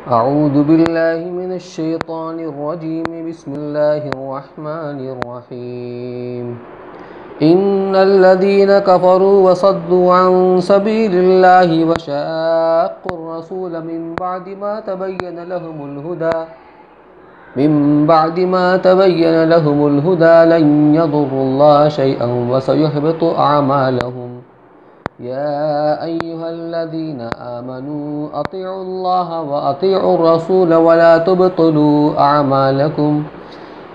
أعوذ بالله من الشيطان الرجيم. بسم الله الرحمن الرحيم. إن الذين كفروا وصدوا عن سبيل الله وشاقوا الرسول من بعد ما تبين لهم الهدى لن يضروا الله شيئا وسيحبط أعمالهم. يا أيها الذين آمنوا أطيعوا الله وأطيعوا الرسول ولا تبطلوا أعمالكم.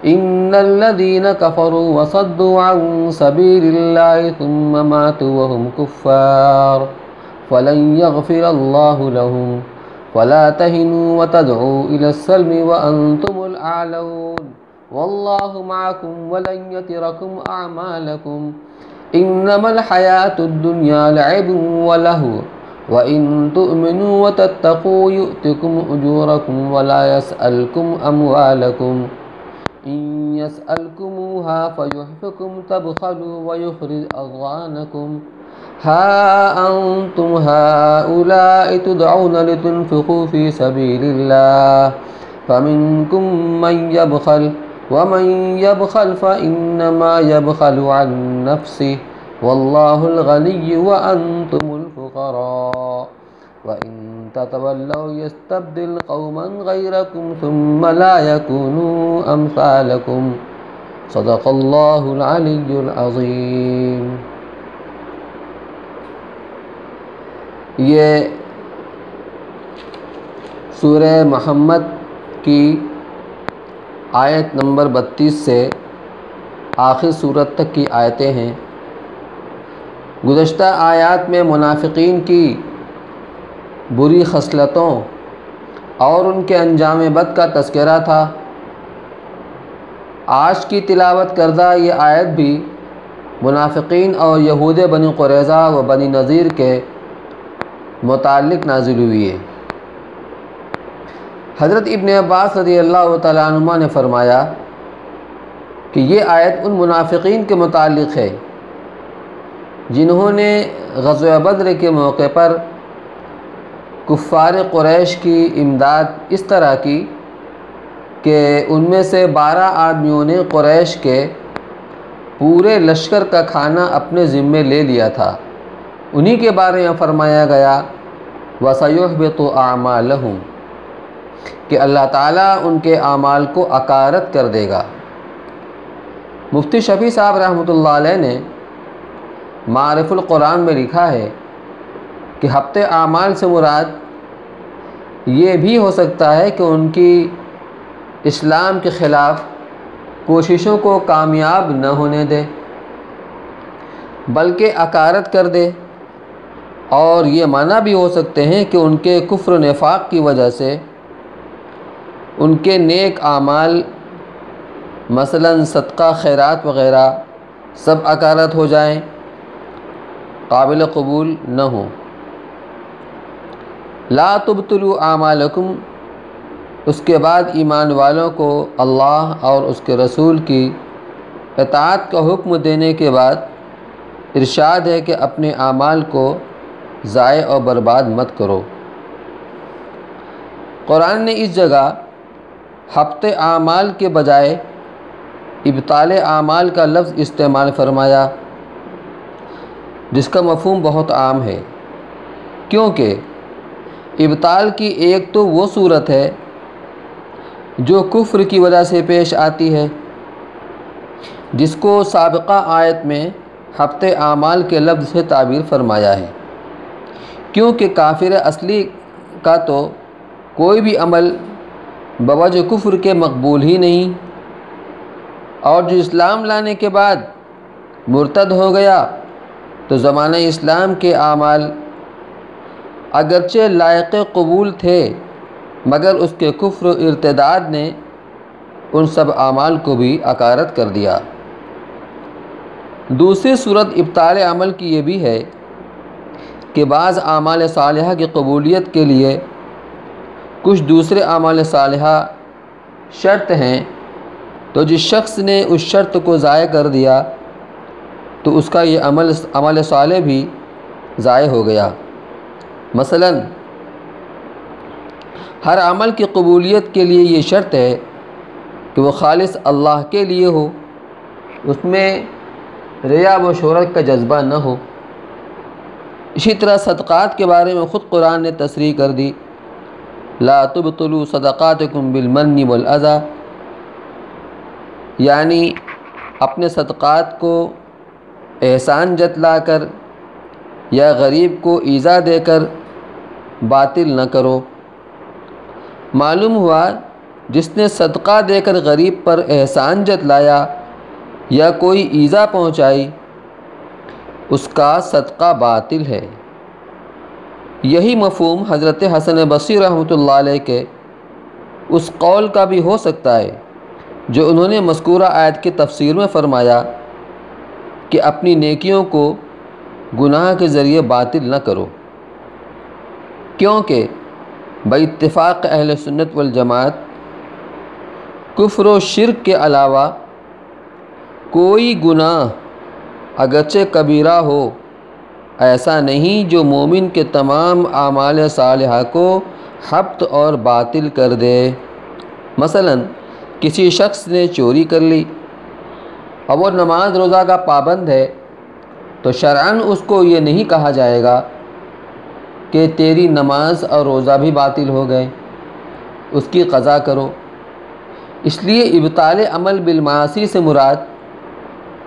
إن الذين كفروا وصدوا عن سبيل الله ثم ماتوا وهم كفار فلن يغفر الله لهم. فلا تهنوا وتدعوا إلى السلم وأنتم الأعلون والله معكم ولن يتركم أعمالكم. إنما الحياة الدنيا لعب ولهو وإن تؤمنوا وتتقوا يؤتكم أجوركم ولا يسألكم أموالكم. إن يسألكموها فيحفكم تبخلوا ويخرج أضغانكم. ها أنتم هؤلاء تدعون لتنفقوا في سبيل الله فمنكم من يبخل ومن يبخل فإنما يبخل عن نفسه والله الغني وأنتم الفقراء وإن تتولوا يستبدل قوما غيركم ثم لا يكونوا أمثالكم. صدق الله العلي العظيم. یہ سورہ محمد کی آیت نمبر 32 سے آخر سورت تک کی آیتیں ہیں. گزشتہ آیات میں منافقین کی بری خصلتوں اور ان کے انجام بد کا تذکرہ تھا. آج کی تلاوت کردہ یہ آیت بھی منافقین اور یہود بنی قریظہ و بنی نذیر کے متعلق نازل ہوئی ہے. حضرت ابن عباس رضی اللہ تعالیٰ عنہما نے فرمایا کہ یہ آیت ان منافقین کے متعلق ہے جنہوں نے غزوہ بدر کے موقع پر کفار قریش کی امداد اس طرح کی کہ ان میں سے 12 آدمیوں نے قریش کے پورے لشکر کا کھانا اپنے ذمے لے لیا تھا. انہی کے بارے میں فرمایا گیا وَسَيُحْبِطُ أَعْمَالَهُمْ کہ اللہ تعالیٰ ان کے اعمال کو اکارت کر دے گا. مفتی شفیع صاحب رحمۃ اللہ علیہ نے معارف القرآن میں لکھا ہے کہ حبط اعمال سے مراد یہ بھی ہو سکتا ہے کہ ان کی اسلام کے خلاف کوششوں کو کامیاب نہ ہونے دے بلکہ اکارت کر دے، اور یہ معنی بھی ہو سکتے ہیں کہ ان کے کفر و نفاق کی وجہ سے ان کے نیک اعمال مثلا صدقہ خیرات وغیرہ سب اکارت ہو جائیں، قابل قبول نہ ہوں. لا تبطلوا اعمالکم، اس کے بعد ایمان والوں کو اللہ اور اس کے رسول کی اطاعت کا حکم دینے کے بعد ارشاد ہے کہ اپنے اعمال کو ضائع اور برباد مت کرو. قرآن نے اس جگہ حبط اعمال کے بجائے ابطال اعمال کا لفظ استعمال فرمایا، جس کا مفہوم بہت عام ہے، کیونکہ ابطال کی ایک تو وہ صورت ہے جو کفر کی وجہ سے پیش آتی ہے، جس کو سابقہ آیت میں حبط اعمال کے لفظ سے تعبیر فرمایا ہے، کیونکہ کافر اصلی کا تو کوئی بھی عمل بوجہ کفر کے مقبول ہی نہیں، اور جو اسلام لانے کے بعد مرتد ہو گیا تو زمانہ اسلام کے اعمال اگرچہ لائق قبول تھے مگر اس کے کفر و ارتداد نے ان سب اعمال کو بھی اکارت کر دیا. دوسری صورت ابطال عمل کی یہ بھی ہے کہ بعض اعمال صالحہ کی قبولیت کے لیے کچھ دوسرے اعمال صالحہ شرط ہیں، تو جس شخص نے اس شرط کو ضائع کر دیا تو اس کا یہ عمل صالح بھی ضائع ہو گیا. مثلا ہر عمل کی قبولیت کے لیے یہ شرط ہے کہ وہ خالص اللہ کے لیے ہو، اس میں ریا و شہرت کا جذبہ نہ ہو۔ اسی طرح صدقات کے بارے میں خود قرآن نے تصریح کر دی، لا تبطلوا صدقاتکم بالمن والاذی، یعنی اپنے صدقات کو احسان جتلا کر یا غریب کو ایذا دے کر باطل نہ کرو۔ معلوم ہوا جس نے صدقہ دے کر غریب پر احسان جتلایا یا کوئی ایذا پہنچائی، اس کا صدقہ باطل ہے۔ یہی مفہوم حضرت حسن بصری رحمۃ اللہ علیہ کے اس قول کا بھی ہو سکتا ہے جو انہوں نے مذکورہ آیت کی تفسیر میں فرمایا کہ اپنی نیکیوں کو گناہ کے ذریعے باطل نہ کرو، کیونکہ باتفاق اہل سنت والجماعت کفر و شرک کے علاوہ کوئی گناہ اگرچہ کبیرہ ہو ایسا نہیں جو مومن کے تمام اعمال صالحہ کو حبط اور باطل کر دے۔ مثلا کسی شخص نے چوری کر لی اور وہ نماز روزہ کا پابند ہے، تو شرعاً اس کو یہ نہیں کہا جائے گا کہ تیری نماز اور روزہ بھی باطل ہو گئے، اس کی قضا کرو۔ اس لیے ابطال عمل بالمعاصی سے مراد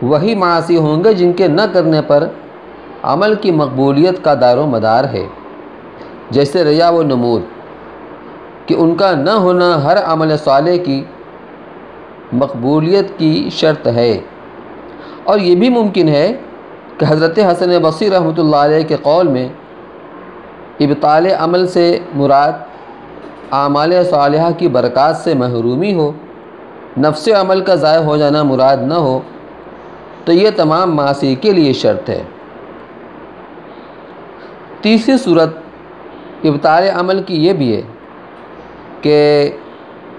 وہی معاصی ہوں گے جن کے نہ کرنے پر عمل کی مقبولیت کا دار و مدار ہے، جیسے ریا و نمود، کہ ان کا نہ ہونا ہر عمل صالح کی مقبولیت کی شرط ہے۔ اور یہ بھی ممکن ہے کہ حضرت حسن بصری رحمۃ اللہ علیہ کے قول میں ابطال عمل سے مراد اعمال صالحہ کی برکات سے محرومی ہو، نفس عمل کا ضائع ہو جانا مراد نہ ہو، تو یہ تمام معاصی کے لیے شرط ہے۔ تیسری صورت ابطال عمل کی یہ بھی ہے کہ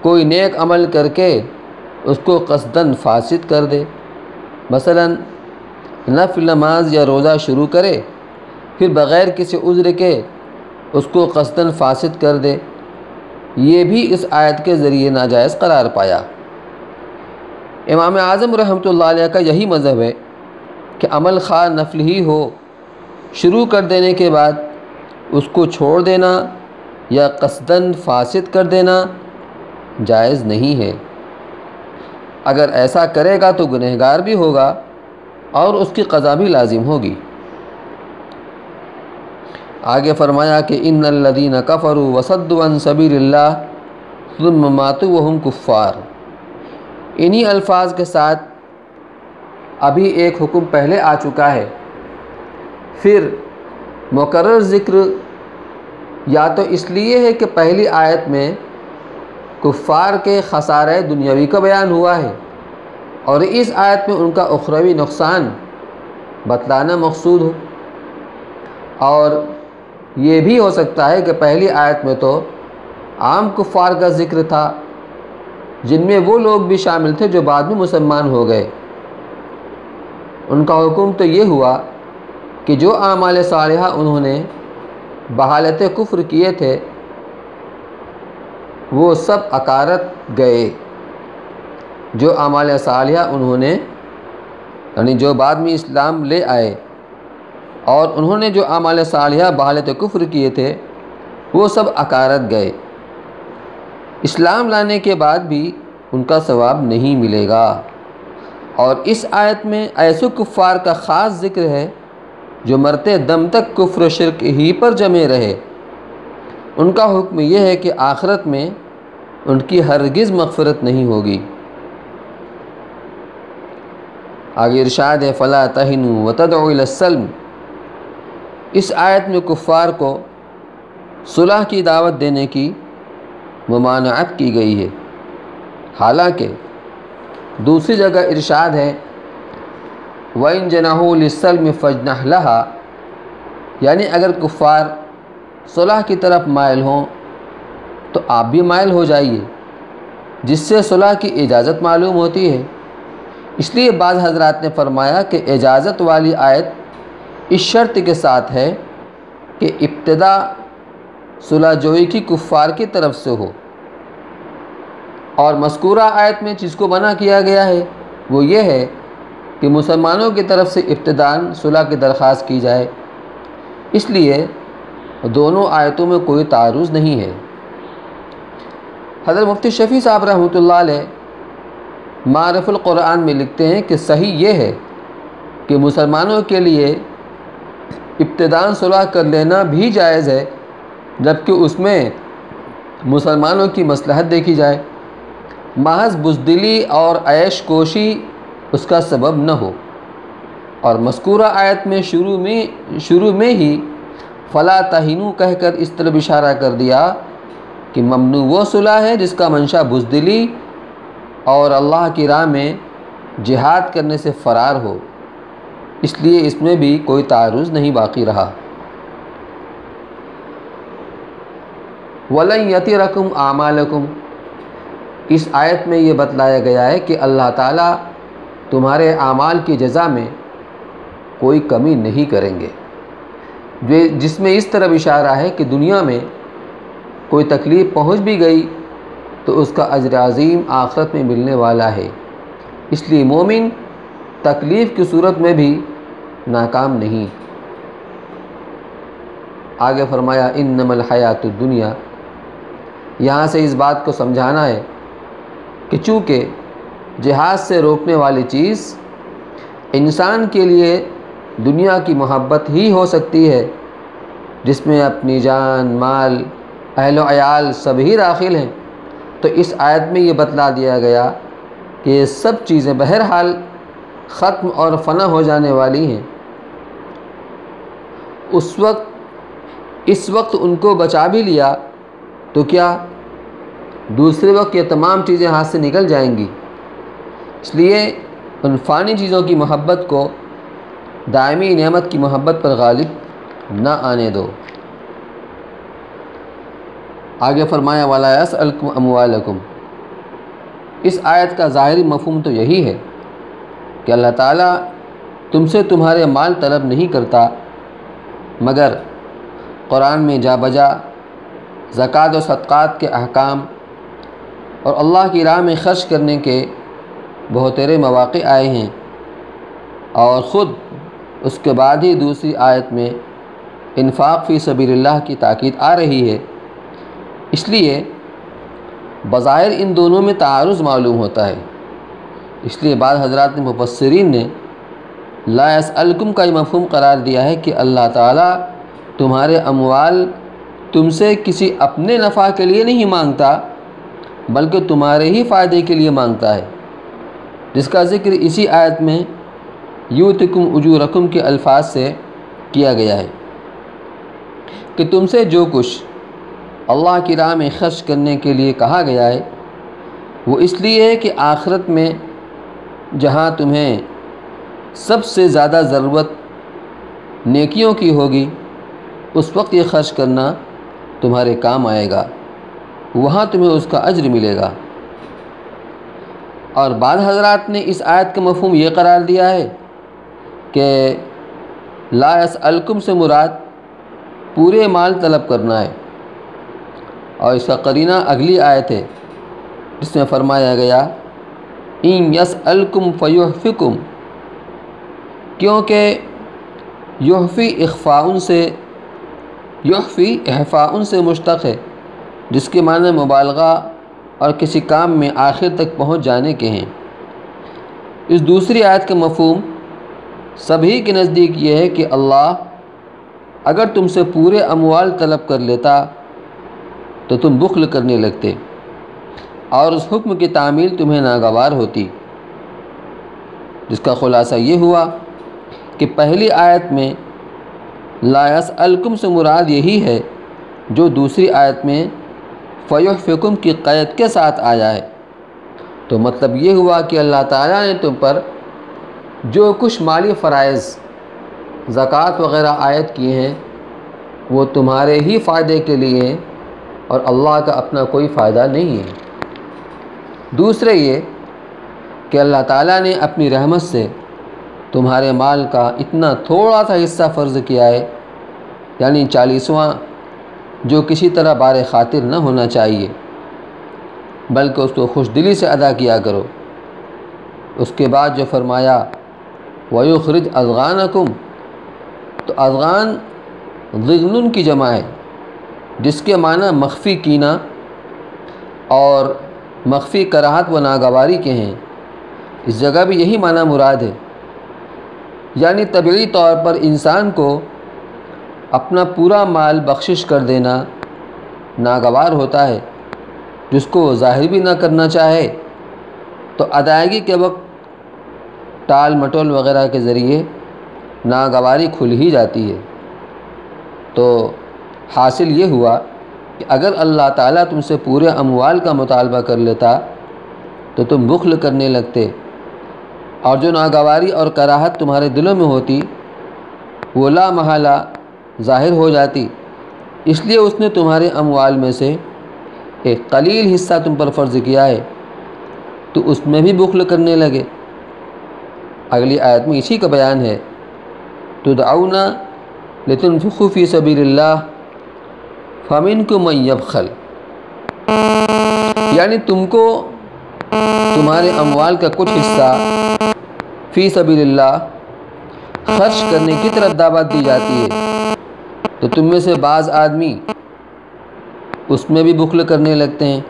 کوئی نیک عمل کر کے اس کو قصداً فاسد کر دے، مثلا نفل نماز یا روزہ شروع کرے پھر بغیر کسی عذر کے اس کو قصداً فاسد کر دے، یہ بھی اس آیت کے ذریعے ناجائز قرار پایا۔ امام اعظم رحمۃ اللہ علیہ کا یہی مذہب ہے کہ عمل خواہ نفل ہی ہو، شروع کر دینے کے بعد اس کو چھوڑ دینا یا قصداً فاسد کر دینا جائز نہیں ہے۔ اگر ایسا کرے گا تو گنہگار بھی ہوگا اور اس کی قضا بھی لازم ہوگی۔ آگے فرمایا کہ ان الذین کفروا وصدوا عن سبیل اللہ ثم ماتوا وهم کفار۔ انہی الفاظ کے ساتھ ابھی ایک حکم پہلے آ چکا ہے، پھر مکرر ذکر یا تو اس لیے ہے کہ پہلی آیت میں کفار کے خسارہ دنیاوی کا بیان ہوا ہے اور اس آیت میں ان کا اخروی نقصان بتلانا مقصود ہو، اور یہ بھی ہو سکتا ہے کہ پہلی آیت میں تو عام کفار کا ذکر تھا جن میں وہ لوگ بھی شامل تھے جو بعد میں مسلمان ہو گئے، ان کا حکم تو یہ ہوا کہ جو اعمال صالحہ انہوں نے بحالت کفر کیے تھے وہ سب اکارت گئے۔ جو اعمال صالحہ انہوں نے یعنی جو بعد میں اسلام لے آئے اور انہوں نے جو اعمال صالحہ بحالت کفر کیے تھے وہ سب اکارت گئے، اسلام لانے کے بعد بھی ان کا ثواب نہیں ملے گا۔ اور اس آیت میں ایسے کفار کا خاص ذکر ہے جو مرتے دم تک کفر و شرک ہی پر جمے رہے، ان کا حکم یہ ہے کہ آخرت میں ان کی ہرگز مغفرت نہیں ہوگی۔ آگے ارشاد ہے فَلَا تَهِنُوا وَتَدْعُوا إِلَى السَّلْمِ۔ اس آیت میں کفار کو صلح کی دعوت دینے کی ممانعت کی گئی ہے، حالانکہ دوسری جگہ ارشاد ہے وَإِن جَنَحُوا لِلسَّلْمِ فَاجْنَحْ لَهَا، یعنی اگر کفار صلح کی طرف مائل ہوں تو آپ بھی مائل ہو جائیے، جس سے صلح کی اجازت معلوم ہوتی ہے۔ اس لیے بعض حضرات نے فرمایا کہ اجازت والی آیت اس شرط کے ساتھ ہے کہ ابتدا صلح جوئی کی کفار کی طرف سے ہو۔ اور مذکورہ آیت میں جس کو منع کیا گیا ہے وہ یہ ہے کہ مسلمانوں کی طرف سے ابتداءً صلح کی درخواست کی جائے، اس لیے دونوں آیتوں میں کوئی تعارض نہیں ہے۔ حضرت مفتی شفیع صاحب رحمۃ اللہ علیہ معارف القرآن میں لکھتے ہیں کہ صحیح یہ ہے کہ مسلمانوں کے لیے ابتداءً صلح کر لینا بھی جائز ہے، جبکہ اس میں مسلمانوں کی مصلحت دیکھی جائے، محض بزدلی اور عیش کوشی اس کا سبب نہ ہو۔ اور مذکورہ آیت میں شروع میں ہی فلا تہینوا کہہ کر اس طرف اشارہ کر دیا کہ ممنوع وہ صلح ہے جس کا منشا بزدلی اور اللہ کی راہ میں جہاد کرنے سے فرار ہو، اس لیے اس میں بھی کوئی تعارض نہیں باقی رہا۔ وَلَن يَتِرَكُمْ أَعْمَالَكُمْ، اس آیت میں یہ بتلایا گیا ہے کہ اللہ تعالیٰ تمہارے اعمال کی جزا میں کوئی کمی نہیں کریں گے، جس میں اس طرف اشارہ ہے کہ دنیا میں کوئی تکلیف پہنچ بھی گئی تو اس کا اجر عظیم آخرت میں ملنے والا ہے، اس لیے مومن تکلیف کی صورت میں بھی ناکام نہیں۔ آگے فرمایا انما الحیات الدنیا، یہاں سے اس بات کو سمجھانا ہے کہ چونکہ جہاد سے روکنے والی چیز انسان کے لیے دنیا کی محبت ہی ہو سکتی ہے، جس میں اپنی جان، مال، اہل و عیال سب ہی داخل ہیں، تو اس آیت میں یہ بتلا دیا گیا کہ یہ سب چیزیں بہرحال ختم اور فنا ہو جانے والی ہیں۔ اس وقت ان کو بچا بھی لیا تو کیا دوسرے وقت یہ تمام چیزیں ہاتھ سے نکل جائیں گی، اس لیے ان فانی چیزوں کی محبت کو دائمی نعمت کی محبت پر غالب نہ آنے دو۔ آگے فرمایا وَلَا يَسْأَلْكُمْ أَمْوَالَكُمْ، اس آیت کا ظاہری مفہوم تو یہی ہے کہ اللہ تعالیٰ تم سے تمہارے مال طلب نہیں کرتا، مگر قرآن میں جا بجا زکوٰۃ و صدقات کے احکام اور اللہ کی راہ میں خرچ کرنے کے بہترے مواقع آئے ہیں، اور خود اس کے بعد ہی دوسری آیت میں انفاق فی سبیل اللہ کی تاکید آ رہی ہے، اس لیے بظاہر ان دونوں میں تعارض معلوم ہوتا ہے۔ اس لیے بعض حضرات مفسرین نے لا یسألکم کا یہ مفہوم قرار دیا ہے کہ اللہ تعالیٰ تمہارے اموال تم سے کسی اپنے نفع کے لیے نہیں مانگتا، بلکہ تمہارے ہی فائدے کے لیے مانگتا ہے، جس کا ذکر اسی آیت میں یؤتکم اجورکم کے الفاظ سے کیا گیا ہے کہ تم سے جو کچھ اللہ کی راہ میں خرچ کرنے کے لیے کہا گیا ہے وہ اس لیے ہے کہ آخرت میں جہاں تمہیں سب سے زیادہ ضرورت نیکیوں کی ہوگی اس وقت یہ خرچ کرنا تمہارے کام آئے گا، وہاں تمہیں اس کا اجر ملے گا۔ اور بعض حضرات نے اس آیت کا مفہوم یہ قرار دیا ہے کہ لا یسألکم سے مراد پورے مال طلب کرنا ہے، اور اس کا قرینہ اگلی آیت ہے جس میں فرمایا گیا ان یسألکم فیحفکم، کیونکہ یحفی احفاء سے مشتق ہے، جس کے معنی مبالغہ اور کسی کام میں آخر تک پہنچ جانے کے ہیں۔ اس دوسری آیت کا مفہوم سبھی کے نزدیک یہ ہے کہ اللہ اگر تم سے پورے اموال طلب کر لیتا تو تم بخل کرنے لگتے، اور اس حکم کی تعمیل تمہیں ناگوار ہوتی، جس کا خلاصہ یہ ہوا کہ پہلی آیت میں لا یسألکم سے مراد یہی ہے جو دوسری آیت میں فیحفکم کی قید کے ساتھ آیا ہے۔ تو مطلب یہ ہوا کہ اللہ تعالیٰ نے تم پر جو کچھ مالی فرائض زکوٰۃ وغیرہ عائد کیے ہیں وہ تمہارے ہی فائدے کے لیے ہیں، اور اللہ کا اپنا کوئی فائدہ نہیں ہے۔ دوسرے یہ کہ اللہ تعالیٰ نے اپنی رحمت سے تمہارے مال کا اتنا تھوڑا سا حصہ فرض کیا ہے، یعنی 40واں جو کسی طرح بار خاطر نہ ہونا چاہیے، بلکہ اس کو خوش دلی سے ادا کیا کرو۔ اس کے بعد جو فرمایا وَيُخْرِجْ أَضْغَانَكُمْ، تو اضغان ضغن کی جمع ہے، جس کے معنی مخفی کینہ اور مخفی کراہت و ناگواری کے ہیں۔ اس جگہ بھی یہی معنی مراد ہے، یعنی طبعی طور پر انسان کو اپنا پورا مال بخشش کر دینا ناگوار ہوتا ہے، جس کو وہ ظاہر بھی نہ کرنا چاہے تو ادائیگی کے وقت ٹال مٹول وغیرہ کے ذریعے ناگواری کھل ہی جاتی ہے۔ تو حاصل یہ ہوا کہ اگر اللہ تعالیٰ تم سے پورے اموال کا مطالبہ کر لیتا تو تم بخل کرنے لگتے، اور جو ناگواری اور کراہت تمہارے دلوں میں ہوتی وہ لا محالہ ظاہر ہو جاتی۔ اس لیے اس نے تمہارے اموال میں سے ایک قلیل حصہ تم پر فرض کیا ہے، تو اس میں بھی بخل کرنے لگے۔ اگلی آیت میں اسی کا بیان ہے، تدعون لتنفقوا فی سبیل اللہ فمنکم من یبخل، یعنی تم کو تمہارے اموال کا کچھ حصہ فی سبیل اللہ خرچ کرنے کی طرف دعوت دی جاتی ہے، تو تم میں سے بعض آدمی اس میں بھی بخل کرنے لگتے ہیں۔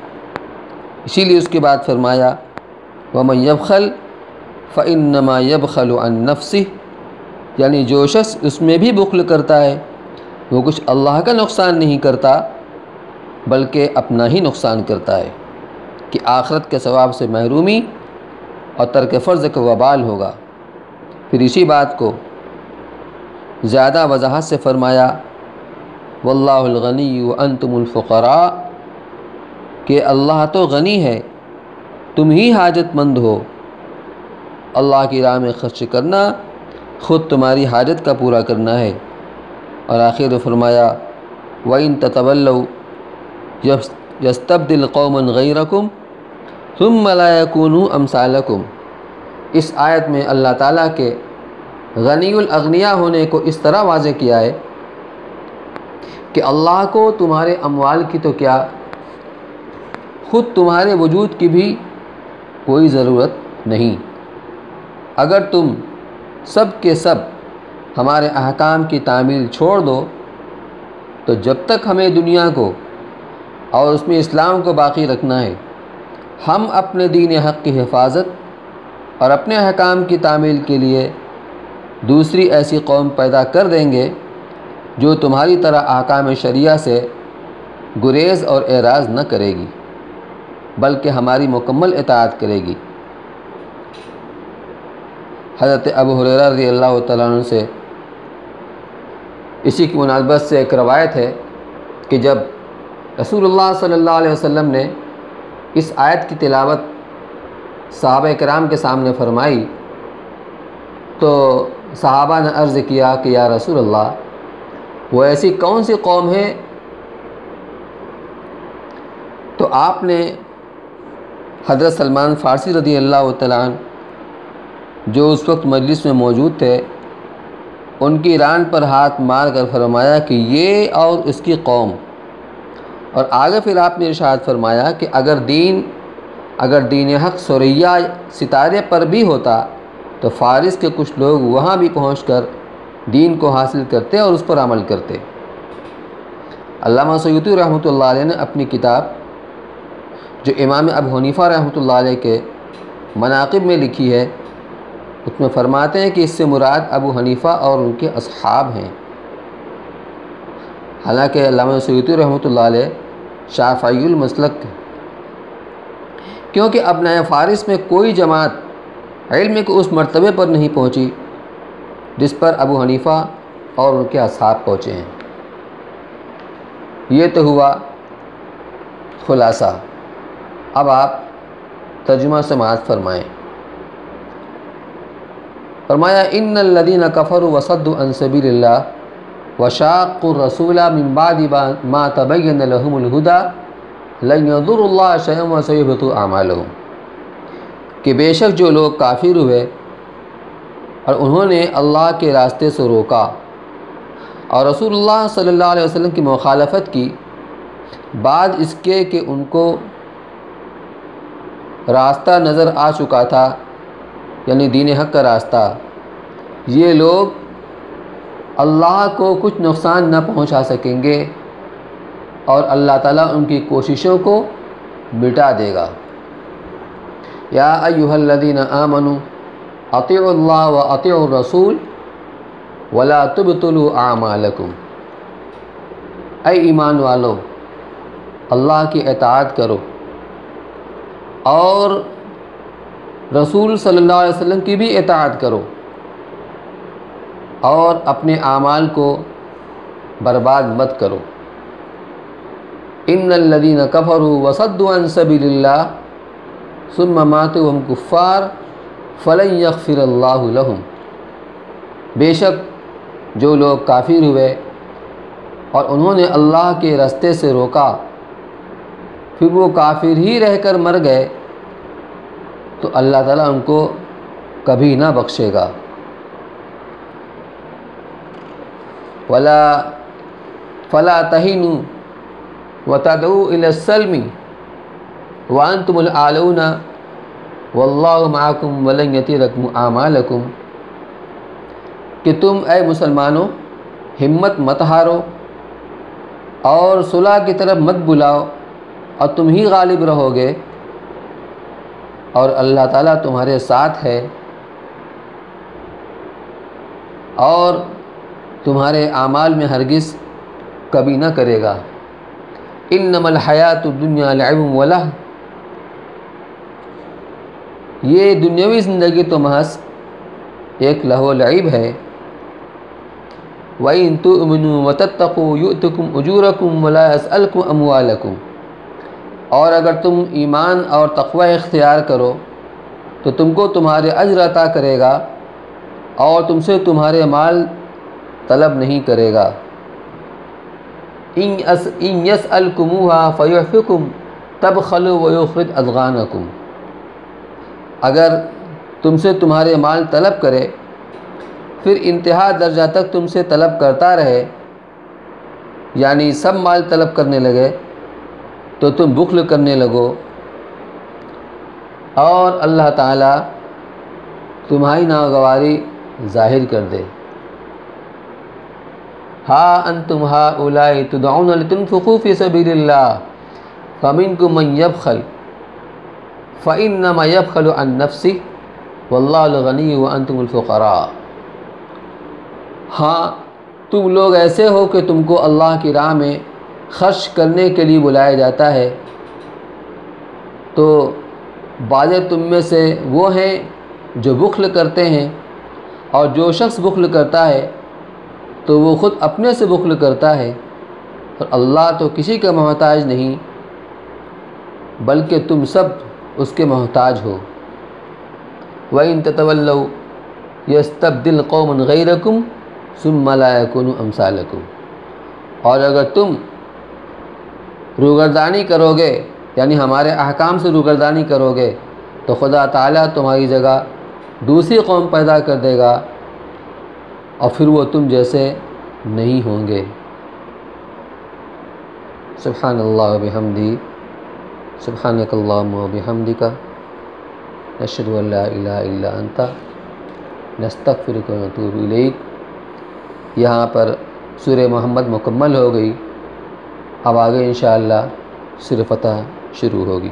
اسی لیے اس کے بعد فرمایا وَمَن يَبْخَلْ فَإِنَّمَا يَبْخَلُ عَن نَفْسِهِ، یعنی جو شخص اس میں بھی بخل کرتا ہے وہ کچھ اللہ کا نقصان نہیں کرتا بلکہ اپنا ہی نقصان کرتا ہے، کہ آخرت کے ثواب سے محرومی اور ترک فرض کا وبال ہوگا۔ پھر اسی بات کو زیادہ وضاحت سے فرمایا واللہ الغنی وانتم الفقراء، کہ اللہ تو غنی ہے، تم ہی حاجت مند ہو۔ اللہ کی راہ میں خرچ کرنا خود تمہاری حاجت کا پورا کرنا ہے۔ اور آخر میں فرمایا وَإِن تَتَوَلَّوْا يَسْتَبْدِلْ قَوْمًا غَيْرَكُمْ ثُمَّ لَا يَكُونُوا أَمْثَالَكُمْ۔ اس آیت میں اللہ تعالیٰ کے غنی الاغنیاء ہونے کو اس طرح واضح کیا ہے کہ اللہ کو تمہارے اموال کی تو کیا، خود تمہارے وجود کی بھی کوئی ضرورت نہیں۔ اگر تم سب کے سب ہمارے احکام کی تعمیل چھوڑ دو تو جب تک ہمیں دنیا کو اور اس میں اسلام کو باقی رکھنا ہے، ہم اپنے دین حق کی حفاظت اور اپنے احکام کی تعمیل کے لیے دوسری ایسی قوم پیدا کر دیں گے جو تمہاری طرح احکام شریعہ سے گریز اور اعراض نہ کرے گی بلکہ ہماری مکمل اطاعت کرے گی۔ حضرت ابو ہریرہ رضی اللہ تعالیٰ عنہ سے اسی کی مناسبت سے ایک روایت ہے کہ جب رسول اللہ صلی اللہ علیہ وسلم نے اس آیت کی تلاوت صحابہ کرام کے سامنے فرمائی تو صحابہ نے عرض کیا کہ یا رسول اللہ وہ ایسی کون سی قوم ہے؟ تو آپ نے حضرت سلمان فارسی رضی اللہ تعالیٰ عنہ جو اس وقت مجلس میں موجود تھے ان کی ران پر ہاتھ مار کر فرمایا کہ یہ اور اس کی قوم، اور آگے پھر آپ نے ارشاد فرمایا کہ اگر دین حق ثریا ستارے پر بھی ہوتا تو فارس کے کچھ لوگ وہاں بھی پہنچ کر دین کو حاصل کرتے اور اس پر عمل کرتے۔ علامہ سیوطی رحمۃ اللہ علیہ نے اپنی کتاب جو امام ابو حنیفہ رحمۃ اللہ علیہ کے مناقب میں لکھی ہے اس میں فرماتے ہیں کہ اس سے مراد ابو حنیفہ اور ان کے اصحاب ہیں۔ حالانکہ علامہ سیوطی رحمۃ اللہ علیہ شافعی المسلک، کیونکہ ابنائے فارس میں کوئی جماعت علم کے اس مرتبے پر نہیں پہنچی جس پر ابو حنیفہ اور ان کے اصحاب پہنچے ہیں۔ یہ تو ہوا خلاصہ۔ اب آپ ترجمہ سماعت فرمائیں۔ فرمایا ان الذین کفروا وصدوا عن سبیل اللہ وشاقوا الرسول من بعد ما تبین لهم الہدی لن یضروا اللہ شیئا وسیحبط اعمالهم، کہ بے شک جو لوگ کافر ہوئے اور انہوں نے اللہ کے راستے سے روکا اور رسول اللہ صلی اللہ علیہ وسلم کی مخالفت کی بعد اس کے کہ ان کو راستہ نظر آ چکا تھا، یعنی دین حق کا راستہ، یہ لوگ اللہ کو کچھ نقصان نہ پہنچا سکیں گے اور اللہ تعالیٰ ان کی کوششوں کو مٹا دے گا۔ یا ایھا الذین آمنوا اطیعوا اللہ و اطیعوا الرسول ولا تبطلوا اعمالکم، اے ایمان والو اللہ کی اطاعت کرو اور رسول صلی اللہ علیہ وسلم کی بھی اطاعت کرو اور اپنے اعمال کو برباد مت کرو۔ ان الذین کفروا وصدوا عن سبیل اللہ ثم ماتوا وهم کفار فلن یغفر اللہ لہم، بے شک جو لوگ کافر ہوئے اور انہوں نے اللہ کے راستے سے روکا پھر وہ کافر ہی رہ کر مر گئے تو اللہ تعالیٰ ان کو کبھی نہ بخشے گا۔ فلا تہینوا وتدعوا الی السلم وانتم الاعلون واللہ معکم ولن یترکم اعمالکم، کہ تم اے مسلمانوں ہمت مت ہارو اور صلح کی طرف مت بلاؤ اور تم ہی غالب رہو گے اور اللہ تعالیٰ تمہارے ساتھ ہے اور تمہارے اعمال میں ہرگز کبھی نہ کرے گا۔ انما الحیات الدنیا لعب ولہو، یہ دنیاوی زندگی تو محض ایک لہو و لعب ہے۔ وَإِن تُؤْمِنُوا وَتَتَّقُوا يُؤْتِكُمْ أُجُورَكُمْ وَلَا يَسْأَلْكُمْ أَمْوَالَكُمْ، اور اگر تم ایمان اور تقوی اختیار کرو تو تم کو تمہارے اجر عطا کرے گا اور تم سے تمہارے مال طلب نہیں کرے گا۔ إِن يَسْأَلْكُمُوهَا فَيُحْفِكُمْ تَبْخَلُوا وَيُخْرِجْ أَضْغَانَكُمْ، اگر تم سے تمہارے مال طلب کرے پھر انتہا درجہ تک تم سے طلب کرتا رہے، یعنی سب مال طلب کرنے لگے تو تم بخل کرنے لگو اور اللہ تعالیٰ تمہاری ناگواری ظاہر کر دے۔ ہا انتم ہؤلاء تدعون لتنفقوا فی سبیل اللہ فمنکم من یبخل فإنما یبخل عن نفسہ واللہ الغنی وانتم الفقراء، ہاں تم لوگ ایسے ہو کہ تم کو اللہ کی راہ میں خرچ کرنے کے لیے بلایا جاتا ہے، تو بعض تم میں سے وہ ہیں جو بخل کرتے ہیں، اور جو شخص بخل کرتا ہے تو وہ خود اپنے سے بخل کرتا ہے، اور اللہ تو کسی کا محتاج نہیں بلکہ تم سب اس کے محتاج ہو۔ وَإِن تَتَوَلَّوْا يَسْتَبْدِلْ قَوْمًا غَيْرَكُمْ ثُمَّ لَا يَكُونُوا أَمْثَالَكُمْ، اور اگر تم روگردانی کرو گے یعنی ہمارے احکام سے روگردانی کرو گے تو خدا تعالیٰ تمہاری جگہ دوسری قوم پیدا کر دے گا اور پھر وہ تم جیسے نہیں ہوں گے۔ سبحان اللہ و بحمدہ، سبحانک اللہم و بحمدک، نشہد ان لا الہ الا انت، نستغفرک و نتوب الیک۔ یہاں پر سورہ محمد مکمل ہو گئی، اب آگے انشاءاللہ سورہ فتح شروع ہوگی۔